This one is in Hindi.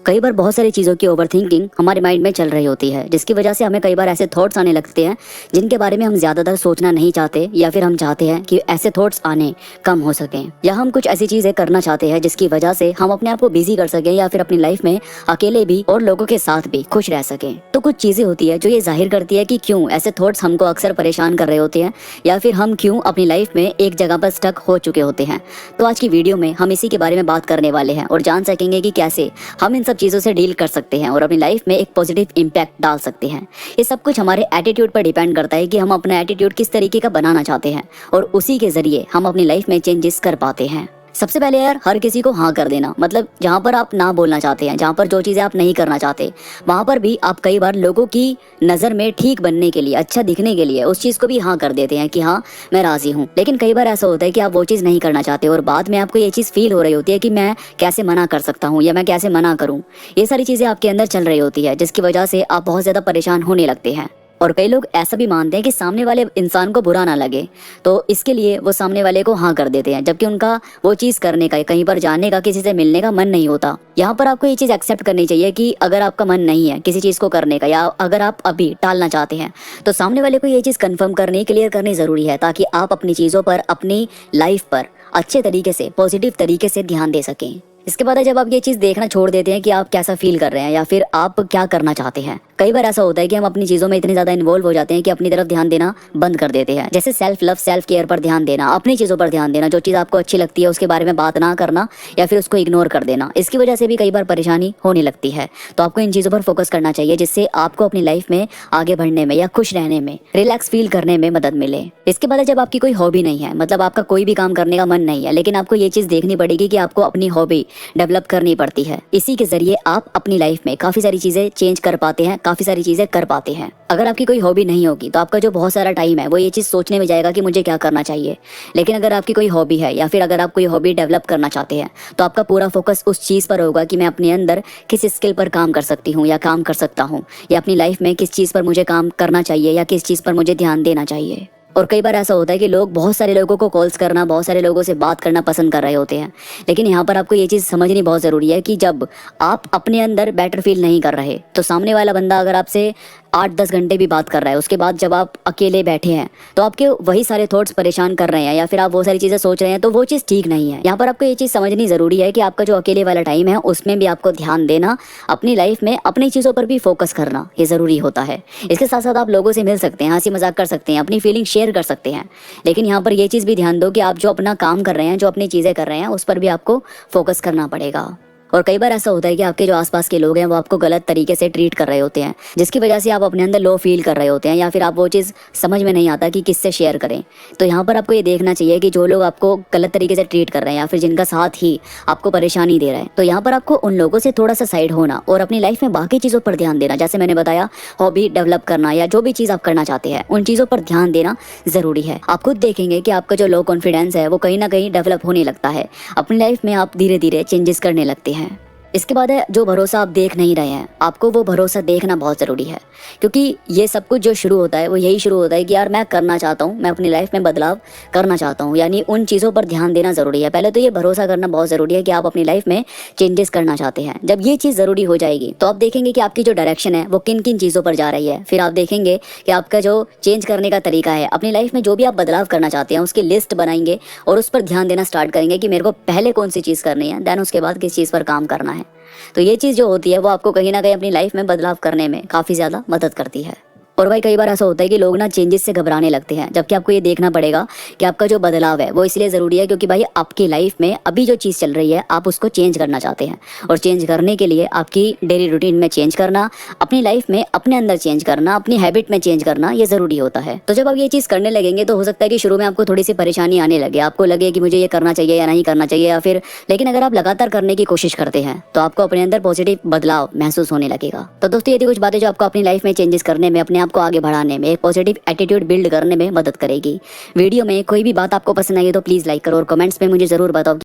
कई बार बहुत सारी चीज़ों की ओवरथिंकिंग हमारे माइंड में चल रही होती है, जिसकी वजह से हमें कई बार ऐसे थॉट्स आने लगते हैं जिनके बारे में हम ज़्यादातर सोचना नहीं चाहते, या फिर हम चाहते हैं कि ऐसे थॉट्स आने कम हो सकें, या हम कुछ ऐसी चीज़ें करना चाहते हैं जिसकी वजह से हम अपने आप को बिजी कर सकें, या फिर अपनी लाइफ में अकेले भी और लोगों के साथ भी खुश रह सकें। तो कुछ चीज़ें होती है जो ये जाहिर करती है कि क्यों ऐसे थॉट्स हमको अक्सर परेशान कर रहे होते हैं, या फिर हम क्यों अपनी लाइफ में एक जगह पर स्टक हो चुके होते हैं। तो आज की वीडियो में हम इसी के बारे में बात करने वाले हैं और जान सकेंगे कि कैसे हम इन सब चीज़ों से डील कर सकते हैं और अपनी लाइफ में एक पॉजिटिव इम्पैक्ट डाल सकते हैं। ये सब कुछ हमारे एटीट्यूड पर डिपेंड करता है कि हम अपना एटीट्यूड किस तरीके का बनाना चाहते हैं, और उसी के जरिए हम अपनी लाइफ में चेंजेस कर पाते हैं। सबसे पहले यार, हर किसी को हाँ कर देना, मतलब जहाँ पर आप ना बोलना चाहते हैं, जहाँ पर जो चीज़ें आप नहीं करना चाहते, वहाँ पर भी आप कई बार लोगों की नज़र में ठीक बनने के लिए, अच्छा दिखने के लिए उस चीज़ को भी हाँ कर देते हैं कि हाँ मैं राज़ी हूँ। लेकिन कई बार ऐसा होता है कि आप वो चीज़ नहीं करना चाहते और बाद में आपको ये चीज़ फील हो रही होती है कि मैं कैसे मना कर सकता हूँ, या मैं कैसे मना करूँ। ये सारी चीज़ें आपके अंदर चल रही होती है, जिसकी वजह से आप बहुत ज़्यादा परेशान होने लगते हैं। और कई लोग ऐसा भी मानते हैं कि सामने वाले इंसान को बुरा ना लगे, तो इसके लिए वो सामने वाले को हाँ कर देते हैं, जबकि उनका वो चीज़ करने का, कहीं पर जाने का, किसी से मिलने का मन नहीं होता। यहाँ पर आपको ये चीज़ एक्सेप्ट करनी चाहिए कि अगर आपका मन नहीं है किसी चीज़ को करने का, या अगर आप अभी टालना चाहते हैं, तो सामने वाले को ये चीज़ कन्फर्म करनी, क्लियर करनी ज़रूरी है, ताकि आप अपनी चीज़ों पर, अपनी लाइफ पर अच्छे तरीके से, पॉजिटिव तरीके से ध्यान दे सकें। इसके बाद जब आप ये चीज़ देखना छोड़ देते हैं कि आप कैसा फील कर रहे हैं या फिर आप क्या करना चाहते हैं, कई बार ऐसा होता है कि हम अपनी चीज़ों में इतने ज़्यादा इन्वॉल्व हो जाते हैं कि अपनी तरफ ध्यान देना बंद कर देते हैं। जैसे सेल्फ लव, सेल्फ केयर पर ध्यान देना, अपनी चीज़ों पर ध्यान देना, जो चीज़ आपको अच्छी लगती है उसके बारे में बात ना करना या फिर उसको इग्नोर कर देना। इसकी वजह से भी कई बार परेशानी होने लगती है। तो आपको इन चीज़ों पर फोकस करना चाहिए, जिससे आपको अपनी लाइफ में आगे बढ़ने में या खुश रहने में, रिलैक्स फील करने में मदद मिले। इसके बाद जब आपकी कोई हॉबी नहीं है, मतलब आपका कोई भी काम करने का मन नहीं है, लेकिन आपको ये चीज़ देखनी पड़ेगी कि आपको अपनी हॉबी डेवलप करनी पड़ती है। इसी के जरिए आप अपनी लाइफ में काफ़ी सारी चीज़ें चेंज कर पाते हैं, काफ़ी सारी चीज़ें कर पाते हैं। अगर आपकी कोई हॉबी नहीं होगी तो आपका जो बहुत सारा टाइम है वो ये चीज़ सोचने में जाएगा कि मुझे क्या करना चाहिए। लेकिन अगर आपकी कोई हॉबी है, या फिर अगर आप कोई हॉबी डेवलप करना चाहते हैं, तो आपका पूरा फोकस उस चीज़ पर होगा कि मैं अपने अंदर किस स्किल पर काम कर सकती हूँ या काम कर सकता हूँ, या अपनी लाइफ में किस चीज़ पर मुझे काम करना चाहिए या किस चीज़ पर मुझे ध्यान देना चाहिए। और कई बार ऐसा होता है कि लोग बहुत सारे लोगों को कॉल्स करना, बहुत सारे लोगों से बात करना पसंद कर रहे होते हैं, लेकिन यहाँ पर आपको ये चीज़ समझनी बहुत ज़रूरी है कि जब आप अपने अंदर बेटर फील नहीं कर रहे, तो सामने वाला बंदा अगर आपसे 8-10 घंटे भी बात कर रहा है, उसके बाद जब आप अकेले बैठे हैं तो आपके वही सारे थॉट्स परेशान कर रहे हैं, या फिर आप वो सारी चीज़ें सोच रहे हैं, तो वो चीज़ ठीक नहीं है। यहाँ पर आपको ये चीज़ समझनी ज़रूरी है कि आपका जो अकेले वाला टाइम है उसमें भी आपको ध्यान देना, अपनी लाइफ में अपनी चीज़ों पर भी फोकस करना ये ज़रूरी होता है। इसके साथ साथ आप लोगों से मिल सकते हैं, हंसी मजाक कर सकते हैं, अपनी फीलिंग शेयर कर सकते हैं, लेकिन यहाँ पर ये चीज़ भी ध्यान दो कि आप जो अपना काम कर रहे हैं, जो अपनी चीज़ें कर रहे हैं, उस पर भी आपको फोकस करना पड़ेगा। और कई बार ऐसा होता है कि आपके जो आसपास के लोग हैं वो आपको गलत तरीके से ट्रीट कर रहे होते हैं, जिसकी वजह से आप अपने अंदर लो फील कर रहे होते हैं, या फिर आप वो चीज़ समझ में नहीं आता कि किससे शेयर करें। तो यहाँ पर आपको ये देखना चाहिए कि जो लोग आपको गलत तरीके से ट्रीट कर रहे हैं, या फिर जिनका साथ ही आपको परेशानी दे रहा है, तो यहाँ पर आपको उन लोगों से थोड़ा सा साइड होना और अपनी लाइफ में बाकी चीज़ों पर ध्यान देना, जैसे मैंने बताया हॉबी डेवलप करना या जो भी चीज़ आप करना चाहते हैं, उन चीज़ों पर ध्यान देना ज़रूरी है। आप खुद देखेंगे कि आपका जो लो कॉन्फिडेंस है वो कहीं ना कहीं डेवलप होने लगता है, अपनी लाइफ में आप धीरे धीरे चेंजेस करने लगते हैं। इसके बाद है जो भरोसा आप देख नहीं रहे हैं, आपको वो भरोसा देखना बहुत ज़रूरी है, क्योंकि ये सब कुछ जो शुरू होता है वो यही शुरू होता है कि यार मैं करना चाहता हूँ, मैं अपनी लाइफ में बदलाव करना चाहता हूँ, यानी उन चीज़ों पर ध्यान देना ज़रूरी है। पहले तो ये भरोसा करना बहुत ज़रूरी है कि आप अपनी लाइफ में चेंजेस करना चाहते हैं। जब ये चीज़ ज़रूरी हो जाएगी तो आप देखेंगे कि आपकी जो डायरेक्शन है वो किन किन चीज़ों पर जा रही है। फिर आप देखेंगे कि आपका जो चेंज करने का तरीका है, अपनी लाइफ में जो भी आप बदलाव करना चाहते हैं उसकी लिस्ट बनाएंगे और उस पर ध्यान देना स्टार्ट करेंगे कि मेरे को पहले कौन सी चीज़ करनी है, देन उसके बाद किस चीज़ पर काम करना है। तो ये चीज़ जो होती है वो आपको कहीं ना कहीं अपनी लाइफ में बदलाव करने में काफ़ी ज़्यादा मदद करती है। और भाई कई बार ऐसा होता है कि लोग ना चेंजेस से घबराने लगते हैं, जबकि आपको ये देखना पड़ेगा कि आपका जो बदलाव है वो इसलिए ज़रूरी है क्योंकि भाई आपकी लाइफ में अभी जो चीज़ चल रही है आप उसको चेंज करना चाहते हैं, और चेंज करने के लिए आपकी डेली रूटीन में चेंज करना, अपनी लाइफ में अपने अंदर चेंज करना, अपनी हैबिट में चेंज करना ये ज़रूरी होता है। तो जब आप ये चीज़ करने लगेंगे तो हो सकता है कि शुरू में आपको थोड़ी सी परेशानी आने लगे, आपको लगे कि मुझे ये करना चाहिए या नहीं करना चाहिए, या फिर, लेकिन अगर आप लगातार करने की कोशिश करते हैं तो आपको अपने अंदर पॉजिटिव बदलाव महसूस होने लगेगा। तो दोस्तों ये थी कुछ बातें जो आपको अपनी लाइफ में चेंजेस करने में, अपने आप को आगे बढ़ाने में, एक पॉजिटिव एटीट्यूड बिल्ड करने में मदद करेगी। वीडियो में कोई भी बात आपको पसंद आई है तो प्लीज़ लाइक करो और कमेंट्स में मुझे ज़रूर बताओ।